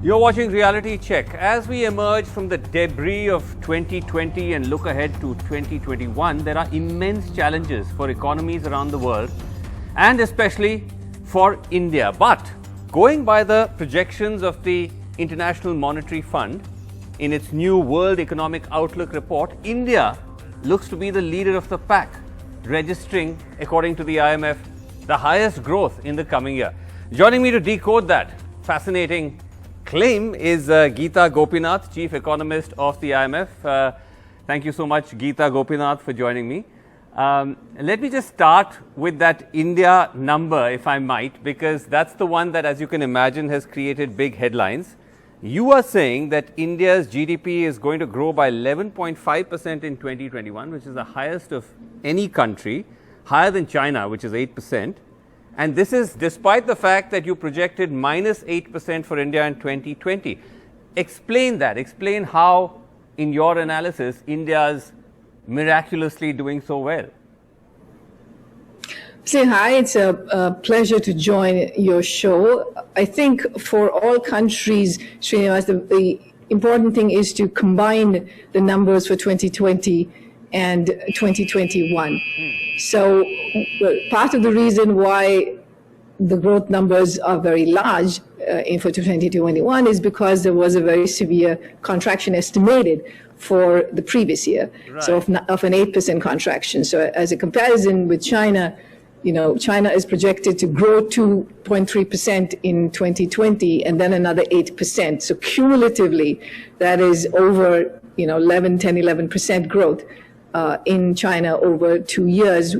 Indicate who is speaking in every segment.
Speaker 1: You're watching Reality Check. As we emerge from the debris of 2020 and look ahead to 2021, there are immense challenges for economies around the world and especially for India. But going by the projections of the International Monetary Fund in its new World Economic Outlook report, India looks to be the leader of the pack, registering, according to the I.M.F, the highest growth in the coming year. Joining me to decode that fascinating claim is Gita Gopinath, Chief Economist of the I.M.F. Thank you so much, Gita Gopinath, for joining me. Let me just start with that India number, if I might, because that's the one that, as you can imagine, has created big headlines. You are saying that India's GDP is going to grow by 11.5% in 2021, which is the highest of any country, higher than China, which is 8%. And this is despite the fact that you projected minus 8% for India in 2020. Explain that. Explain how, in your analysis, India is miraculously doing so well.
Speaker 2: Say hi, it's a pleasure to join your show. I think for all countries, Srinivas, the important thing is to combine the numbers for 2020 and 2021. So part of the reason why the growth numbers are very large for 2021 is because there was a very severe contraction estimated for the previous year, right. So of an 8% contraction. So as a comparison with China, China is projected to grow 2.3% in 2020 and then another 8%. So cumulatively, that is over 11% growth in China over 2 years,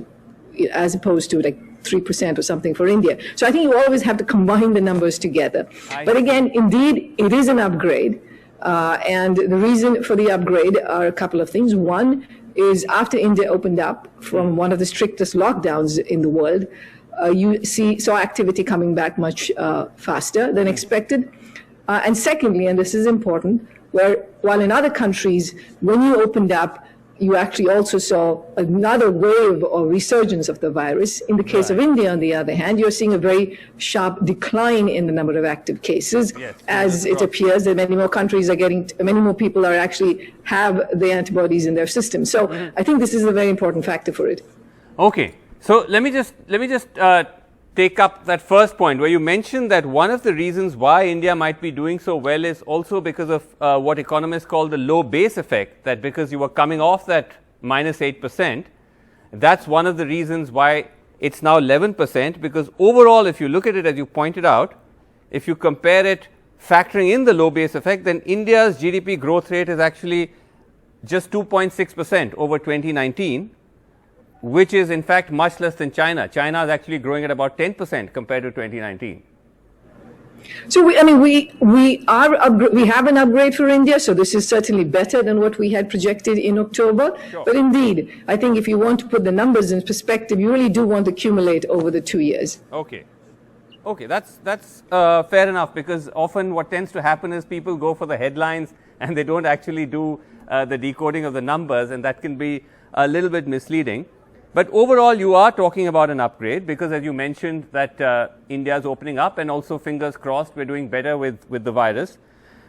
Speaker 2: as opposed to like 3% or something for India. So I think you always have to combine the numbers together. But again, indeed, it is an upgrade. And the reason for the upgrade are a couple of things. One is after India opened up from one of the strictest lockdowns in the world, you saw activity coming back much faster than expected. And secondly, and this is important, while in other countries, when you opened up, you actually also saw another wave or resurgence of the virus. In the case of India, on the other hand, you're seeing a very sharp decline in the number of active cases, as it appears that many more people are actually have the antibodies in their system. So I think this is a very important factor for it.
Speaker 1: Okay, so let me just take up that first point where you mentioned that one of the reasons why India might be doing so well is also because of what economists call the low base effect, that because you were coming off that minus 8%, that's one of the reasons why it's now 11%, because overall, if you look at it, as you pointed out, if you compare it factoring in the low base effect, then India's GDP growth rate is actually just 2.6% over 2019. Which is in fact much less than China. China is actually growing at about 10% compared to 2019.
Speaker 2: So we have an upgrade for India, so this is certainly better than what we had projected in October. Sure. But indeed, I think if you want to put the numbers in perspective, you really do want to accumulate over the 2 years.
Speaker 1: Okay, that's fair enough, because often what tends to happen is people go for the headlines and they don't actually do the decoding of the numbers, and that can be a little bit misleading. But overall, you are talking about an upgrade because, as you mentioned, that India is opening up, and also, fingers crossed, we're doing better with the virus.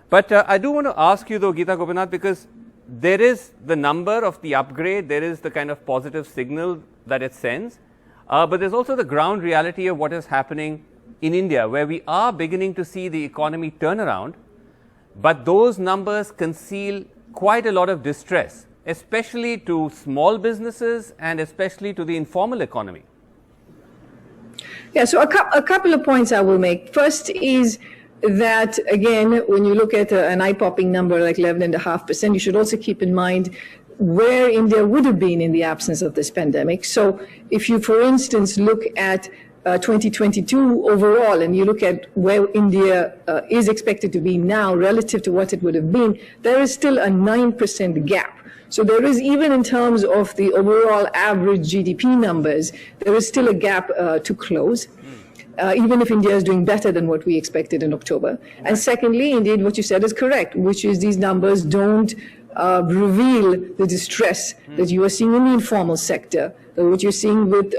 Speaker 1: But I do want to ask you, though, Gita Gopinath, because there is the number of the upgrade, there is the kind of positive signal that it sends, but there's also the ground reality of what is happening in India, where we are beginning to see the economy turn around, but those numbers conceal quite a lot of distress, especially to small businesses and especially to the informal economy.
Speaker 2: Yeah, so a couple of points I will make. First is that, again, when you look at an eye-popping number like 11.5%, you should also keep in mind where India would have been in the absence of this pandemic. So if you, for instance, look at 2022 overall, and you look at where India is expected to be now relative to what it would have been, there is still a 9% gap. So there is, even in terms of the overall average GDP numbers, there is still a gap to close, even if India is doing better than what we expected in October. And secondly, indeed, what you said is correct, which is these numbers don't reveal the distress that you are seeing in the informal sector, what you're seeing with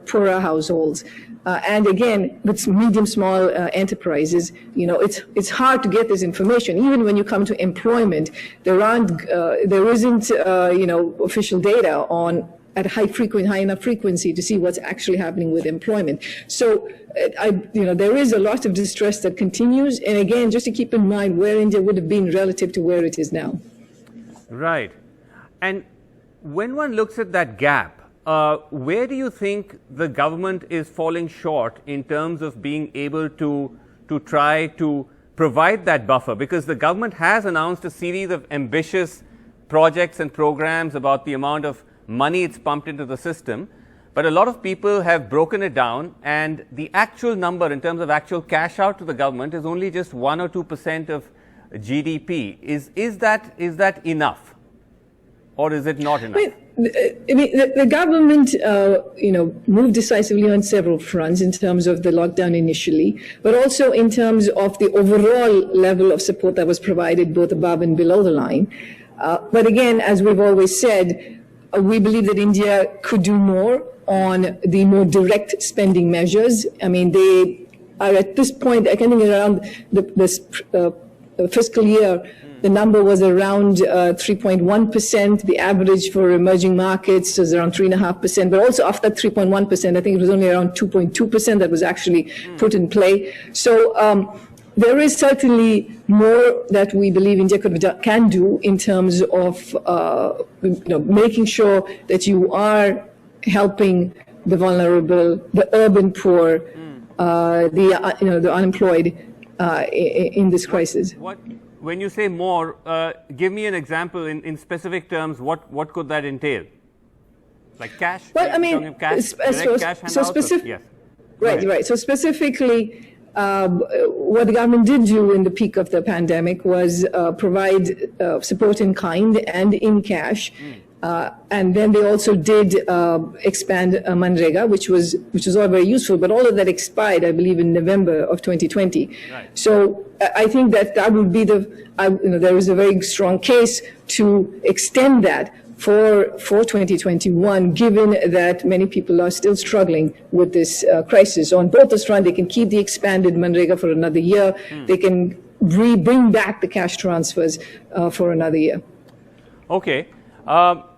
Speaker 2: poorer households. And again, with medium, small enterprises, it's hard to get this information. Even when you come to employment, there isn't official data on at high enough frequency to see what's actually happening with employment. So, there is a lot of distress that continues. And again, just to keep in mind where India would have been relative to where it is now. Right.
Speaker 1: And when one looks at that gap, where do you think the government is falling short in terms of being able to try to provide that buffer? Because the government has announced a series of ambitious projects and programs about the amount of money it's pumped into the system, but a lot of people have broken it down, and the actual number in terms of actual cash out to the government is only just 1 or 2% of GDP. Is that enough, or is it not enough?
Speaker 2: The government, moved decisively on several fronts in terms of the lockdown initially, but also in terms of the overall level of support that was provided both above and below the line. But again, as we've always said, we believe that India could do more on the more direct spending measures. I mean, they are at this point, I think around this fiscal year, the number was around 3.1%. The average for emerging markets was around 3.5%. But also after 3.1%, I think it was only around 2.2% that was actually put in play. So there is certainly more that we believe India can do in terms of making sure that you are helping the vulnerable, the urban poor, the unemployed in this crisis.
Speaker 1: When you say more, give me an example in specific terms. What could that entail? Like cash?
Speaker 2: Well, I mean,
Speaker 1: cash
Speaker 2: specific.
Speaker 1: Yes.
Speaker 2: Right. So specifically, what the government did do in the peak of the pandemic was provide support in kind and in cash. And then they also did expand Manrega, which was all very useful. But all of that expired, I believe, in November of 2020. Right. So I think that would be there is a very strong case to extend that for 2021, given that many people are still struggling with this crisis. On both this front, they can keep the expanded Manrega for another year. They can bring back the cash transfers for another year.
Speaker 1: Okay.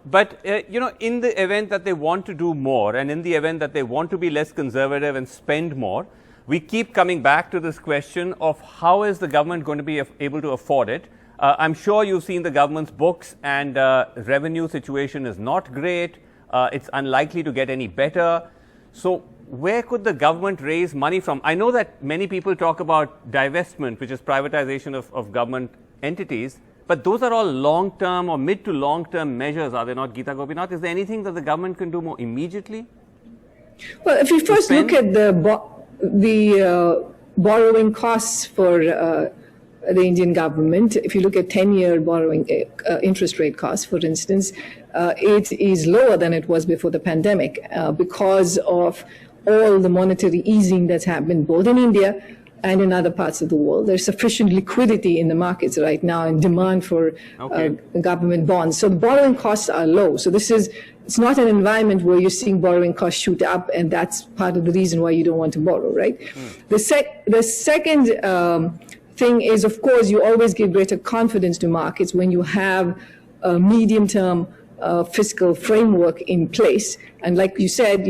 Speaker 1: But, in the event that they want to do more, and in the event that they want to be less conservative and spend more, we keep coming back to this question of how is the government going to be able to afford it. I'm sure you've seen the government's books, and revenue situation is not great. It's unlikely to get any better. So where could the government raise money from? I know that many people talk about divestment, which is privatization of government entities. But those are all long-term or mid to long-term measures, are they not, Gita Gopinath? Is there anything that the government can do more immediately?
Speaker 2: Well, if you first look at the borrowing costs for the Indian government, if you look at 10-year borrowing interest rate costs, for instance, it is lower than it was before the pandemic because of all the monetary easing that's happened both in India and in other parts of the world. There's sufficient liquidity in the markets right now and demand for government bonds. So the borrowing costs are low. So it's not an environment where you're seeing borrowing costs shoot up, and that's part of the reason why you don't want to borrow, right? The second thing is, of course, you always give greater confidence to markets when you have a medium-term fiscal framework in place. And like you said,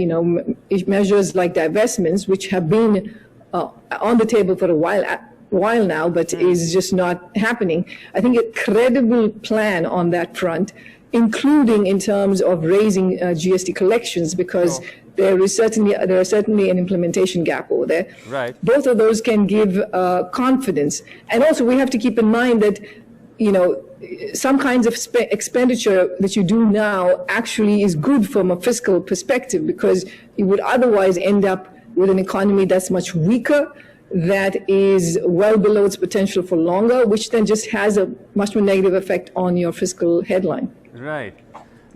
Speaker 2: measures like divestments, which have been on the table for a while now, but is just not happening. I think a credible plan on that front, including in terms of raising GST collections, because there is certainly an implementation gap over there.
Speaker 1: Right.
Speaker 2: Both of those can give confidence, and also we have to keep in mind that some kinds of expenditure that you do now actually is good from a fiscal perspective, because you would otherwise end up with an economy that's much weaker, that is well below its potential for longer, which then just has a much more negative effect on your fiscal headline.
Speaker 1: Right.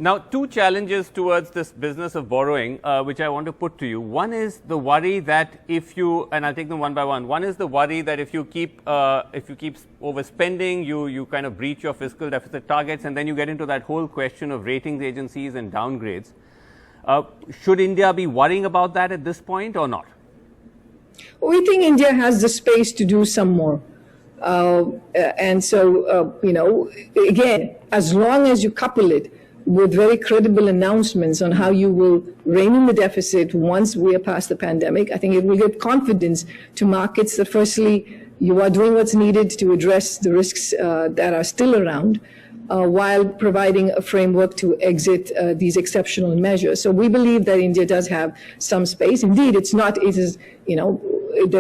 Speaker 1: Now, two challenges towards this business of borrowing, which I want to put to you. One is the worry that if you, and I'll take them one by one. One is the worry that if you keep overspending, you kind of breach your fiscal deficit targets, and then you get into that whole question of ratings agencies and downgrades. Should India be worrying about that at this point or not?
Speaker 2: We think India has the space to do some more. And so, again, as long as you couple it with very credible announcements on how you will rein in the deficit once we are past the pandemic, I think it will give confidence to markets that firstly, you are doing what's needed to address the risks that are still around, while providing a framework to exit these exceptional measures. So we believe that India does have some space. Indeed, there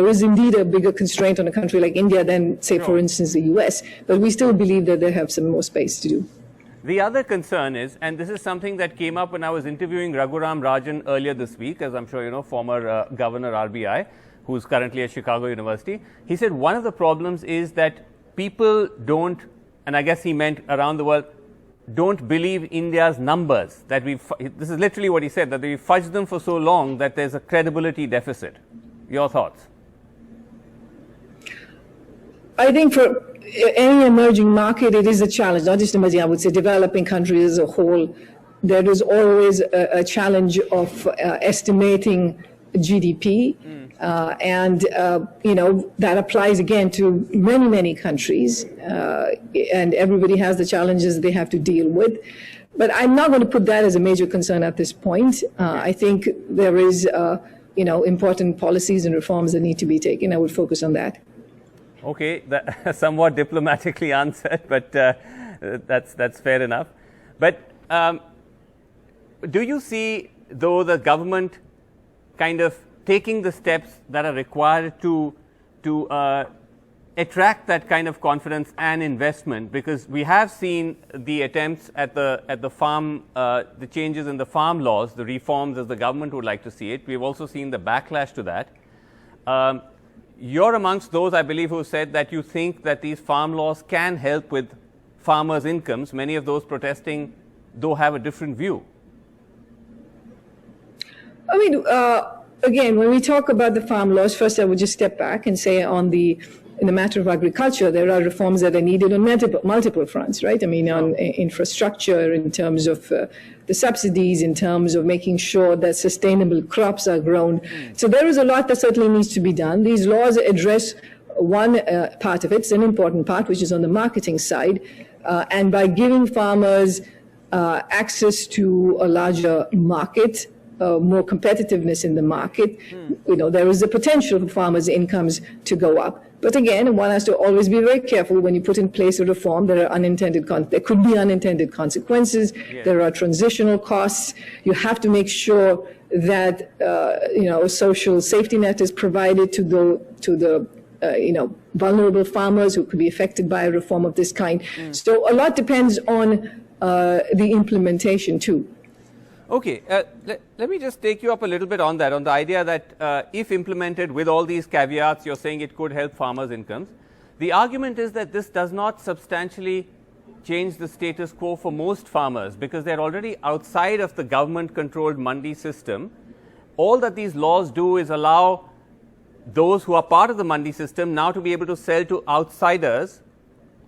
Speaker 2: is indeed a bigger constraint on a country like India than, say, for instance, the US, but we still believe that they have some more space to do.
Speaker 1: The other concern is, and this is something that came up when I was interviewing Raghuram Rajan earlier this week, as I'm sure you know, former governor RBI, who's currently at Chicago University. He said one of the problems is that people don't, and I guess he meant around the world, don't believe India's numbers. That this is literally what he said, that we fudged them for so long that there's a credibility deficit. Your thoughts? I
Speaker 2: think for any emerging market, it is a challenge, not just emerging, I would say developing countries as a whole. There is always a challenge of estimating GDP. That applies again to many, many countries. And everybody has the challenges they have to deal with. But I'm not going to put that as a major concern at this point. I think there is, important policies and reforms that need to be taken. I would focus on that.
Speaker 1: Okay, that somewhat diplomatically answered, but that's fair enough. But do you see, though, the government kind of taking the steps that are required to attract that kind of confidence and investment? Because we have seen the attempts at the farm, the changes in the farm laws, the reforms as the government would like to see it. We've also seen the backlash to that. You're amongst those, I believe, who said that you think that these farm laws can help with farmers' incomes. Many of those protesting, though, have a different view.
Speaker 2: I mean, again, when we talk about the farm laws, first I would just step back and say in the matter of agriculture, there are reforms that are needed on multiple fronts, right? I mean, on infrastructure, in terms of the subsidies, in terms of making sure that sustainable crops are grown. So there is a lot that certainly needs to be done. These laws address one part of it, it's an important part, which is on the marketing side. And by giving farmers access to a larger market, more competitiveness in the market, there is the potential for farmers' incomes to go up. But again, one has to always be very careful when you put in place a reform. There could be unintended consequences. Yes. There are transitional costs. You have to make sure that a social safety net is provided to the vulnerable farmers who could be affected by a reform of this kind. So a lot depends on the implementation too.
Speaker 1: Okay, let me just take you up a little bit on that, on the idea that if implemented with all these caveats, you're saying it could help farmers' incomes. The argument is that this does not substantially change the status quo for most farmers because they're already outside of the government-controlled mandi system. All that these laws do is allow those who are part of the mandi system now to be able to sell to outsiders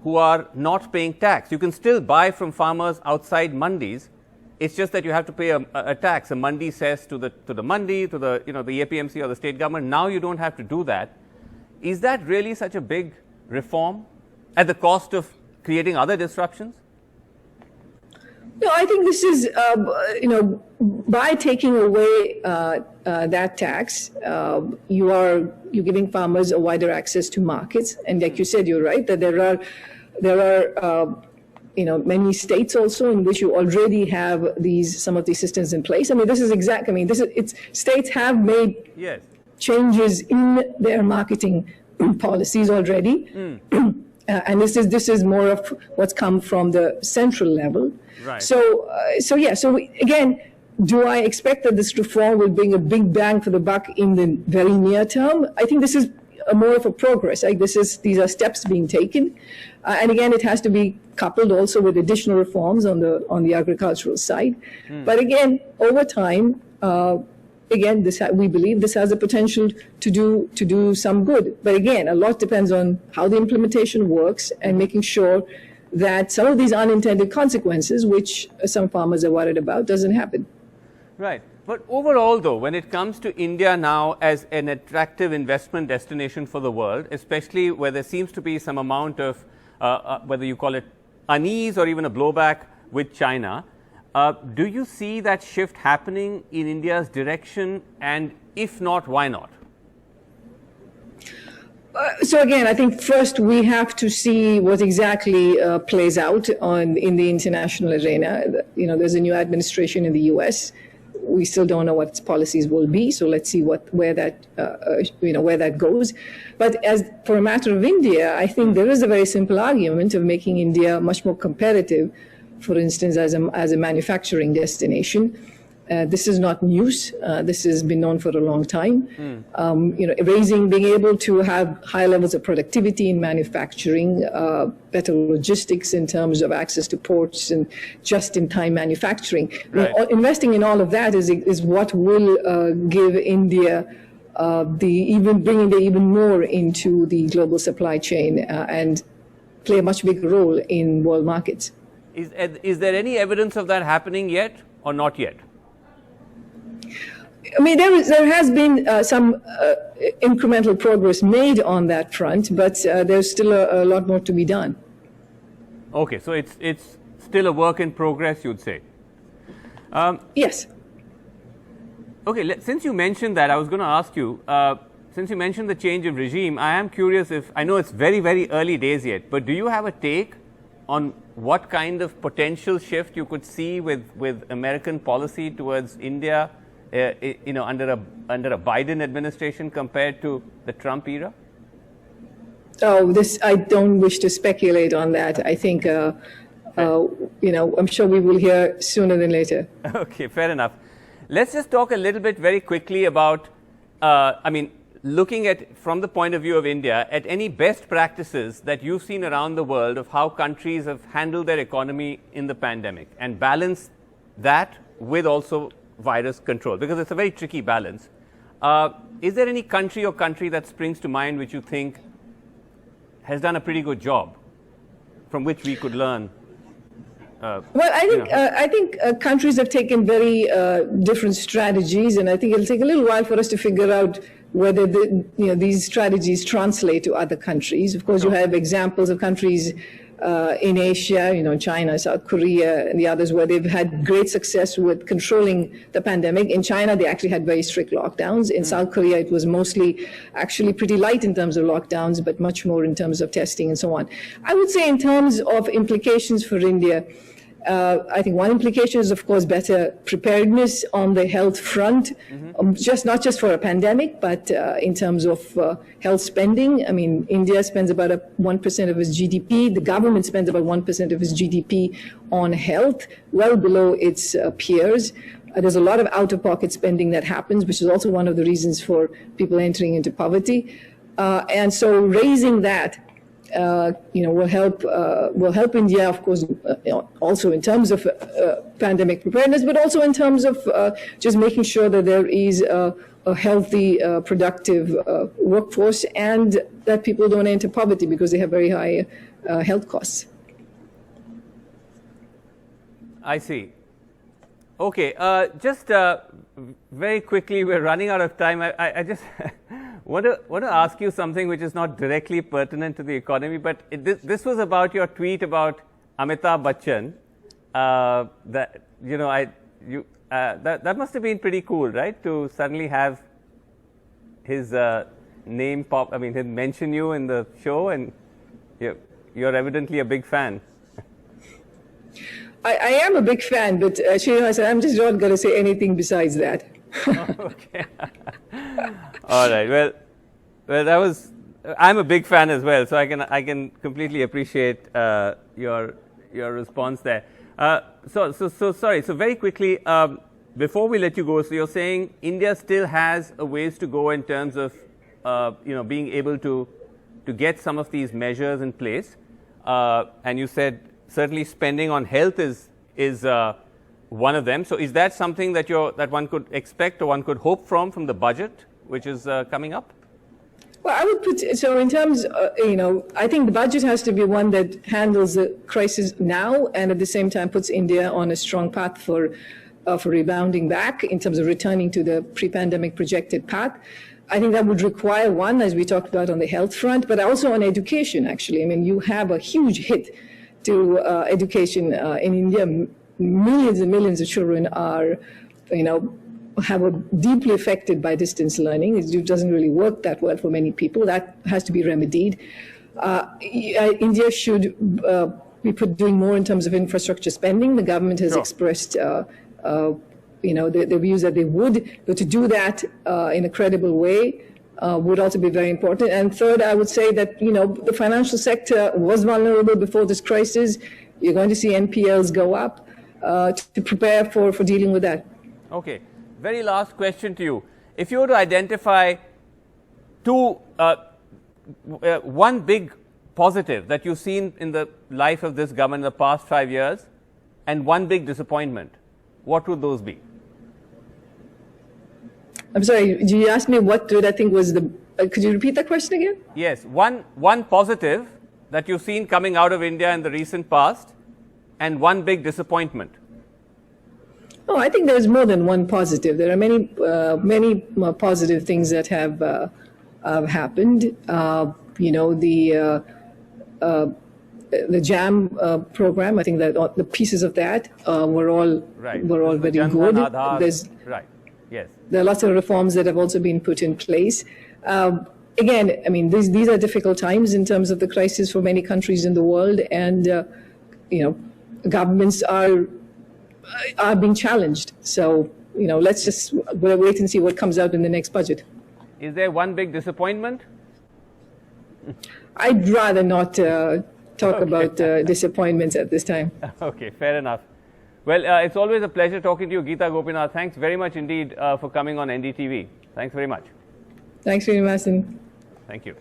Speaker 1: who are not paying tax. You can still buy from farmers outside mandis. It's just that you have to pay a tax, a mandi cess to the mandi, to the the APMC or the state government. Now you don't have to do that. Is that really such a big reform at the cost of creating other disruptions?
Speaker 2: No, I think this is by taking away that tax, you're giving farmers a wider access to markets, and like you said, you're right that there are many states also in which you already have some of these systems in place. I mean, states have made changes in their marketing policies already. And this is more of what's come from the central level. Right. So again, do I expect that this reform will bring a big bang for the buck in the very near term? I think this is more of a progress. Like these are steps being taken, and again, it has to be coupled also with additional reforms on the agricultural side. But again, over time, again, we believe this has the potential to do some good. But again, a lot depends on how the implementation works and making sure that some of these unintended consequences, which some farmers are worried about, doesn't happen.
Speaker 1: Right. But overall, though, when it comes to India now as an attractive investment destination for the world, especially where there seems to be some amount of, whether you call it unease or even a blowback with China, do you see that shift happening in India's direction? And if not, why not?
Speaker 2: So again, I think first we have to see what exactly plays out in the international arena. There's a new administration in the U.S. We still don't know what its policies will be, so let's see where that goes. But as for a matter of India, I think there is a very simple argument of making India much more competitive, for instance, as a manufacturing destination. This is not news. This has been known for a long time. Being able to have high levels of productivity in manufacturing, better logistics in terms of access to ports and just-in-time manufacturing.
Speaker 1: Right.
Speaker 2: Investing in all of that is what will give India bring India even more into the global supply chain and play a much bigger role in world markets.
Speaker 1: Is there any evidence of that happening yet or not yet?
Speaker 2: I mean, there has been some incremental progress made on that front, but there's still a lot more to be done.
Speaker 1: Okay, so it's still a work in progress, you'd say?
Speaker 2: Yes.
Speaker 1: Okay, since you mentioned that, I was going to ask you, since you mentioned the change of regime, I am curious I know it's very, very early days yet, but do you have a take on what kind of potential shift you could see with American policy towards India, under a Biden administration compared to the Trump era?
Speaker 2: I don't wish to speculate on that. I think, I'm sure we will hear sooner than later.
Speaker 1: Okay, fair enough. Let's just talk a little bit very quickly about, looking at, from the point of view of India, at any best practices that you've seen around the world of how countries have handled their economy in the pandemic and balance that with also virus control, because it's a very tricky balance. Is there any country or country that springs to mind which you think has done a pretty good job, from which we could learn?
Speaker 2: I think countries have taken very different strategies, and I think it'll take a little while for us to figure out whether these strategies translate to other countries. Of course, you have examples of countries in Asia, China, South Korea, and the others, where they've had great success with controlling the pandemic. In China, they actually had very strict lockdowns. In South Korea, it was mostly actually pretty light in terms of lockdowns, but much more in terms of testing and so on. I would say in terms of implications for India, I think one implication is, of course, better preparedness on the health front, not just for a pandemic, but in terms of health spending. I mean, India spends about 1% of its GDP. The government spends about 1% of its GDP on health, well below its peers. There's a lot of out-of-pocket spending that happens, which is also one of the reasons for people entering into poverty. And so raising that will help India, of course, also in terms of pandemic preparedness, but also in terms of just making sure that there is a healthy, productive workforce, and that people don't enter poverty because they have very high health costs.
Speaker 1: I see. Okay, just very quickly, we're running out of time. I just want to ask you something which is not directly pertinent to the economy, but this was about your tweet about Amitabh Bachchan. That must have been pretty cool, right? To suddenly have his name pop. I mean, he'd mention you in the show, and you're evidently a big fan.
Speaker 2: I am a big fan, but Srinivas, I'm just not going to say anything besides that.
Speaker 1: Okay. All right. Well, that was. I'm a big fan as well, so I can completely appreciate your response there. So sorry. So very quickly, before we let you go, so you're saying India still has a ways to go in terms of being able to get some of these measures in place. And you said certainly spending on health is one of them. So is that something that one could expect or one could hope from the budget, which is coming up?
Speaker 2: Well, I would put, so in terms, I think the budget has to be one that handles the crisis now and at the same time puts India on a strong path for rebounding back in terms of returning to the pre-pandemic projected path. I think that would require one, as we talked about on the health front, but also on education, actually. I mean, you have a huge hit to education in India. Millions and millions of children are, deeply affected by distance learning. It doesn't really work that well for many people. That has to be remedied. India should be doing more in terms of infrastructure spending. The government has expressed, the views that they would, but to do that in a credible way would also be very important. And third, I would say that, the financial sector was vulnerable before this crisis. You're going to see NPLs go up to prepare for dealing with that.
Speaker 1: Okay. Very last question to you. If you were to identify one big positive that you've seen in the life of this government in the past 5 years and one big disappointment, what would those be?
Speaker 2: I'm sorry, did you ask me what did I think was could you repeat that question again?
Speaker 1: Yes, one positive that you've seen coming out of India in the recent past and one big disappointment.
Speaker 2: Oh, I think there's more than one positive. There are many positive things that have happened. The JAM program. I think that the pieces of that were all very good.
Speaker 1: Right. Yes.
Speaker 2: There are lots of reforms that have also been put in place. Again, I mean, these are difficult times in terms of the crisis for many countries in the world, and governments are being challenged. So, let's just wait and see what comes out in the next budget.
Speaker 1: Is there one big disappointment?
Speaker 2: I'd rather not talk about disappointments at this time.
Speaker 1: Okay, fair enough. Well, it's always a pleasure talking to you, Gita Gopinath. Thanks very much indeed for coming on NDTV. Thanks very much.
Speaker 2: Thanks very much.
Speaker 1: Thank you.